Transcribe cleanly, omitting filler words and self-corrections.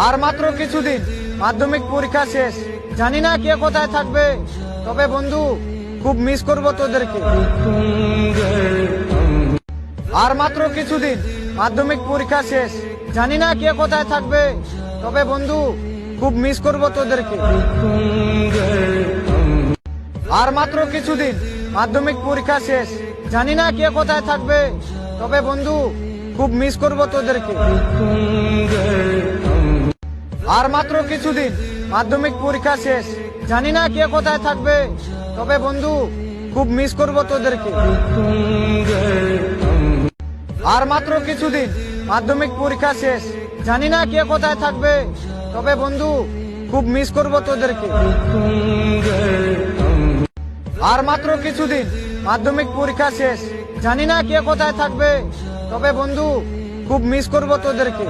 আর মাত্র কিছুদিন মাধ্যমিক পরীক্ষা শেষ, জানি না কে কোথায় থাকবে, তবে বন্ধু খুব মিস করব তোদেরকে। আর মাত্র কিছুদিন মাধ্যমিক পরীক্ষা শেষ, জানি না কে কোথায় থাকবে, তবে বন্ধু খুব মিস করব তোদেরকে। আর মাত্র কিছুদিন মাধ্যমিক পরীক্ষা শেষ, জানি না কে কোথায় থাকবে, তবে বন্ধু খুব মিস করব তোদেরকে। আর মাত্র কিছুদিন মাধ্যমিক পরীক্ষা শেষ, জানি না কে কোথায় থাকবে, তবে বন্ধু খুব মিস করব তোদেরকে। আর মাত্র কিছুদিন মাধ্যমিক পরীক্ষা শেষ, জানি না কে কোথায় থাকবে, তবে বন্ধু খুব মিস করব তোদেরকে। আর মাত্র কিছুদিন মাধ্যমিক পরীক্ষা শেষ, জানি না কে কোথায় থাকবে, তবে বন্ধু খুব মিস করব তোদেরকে।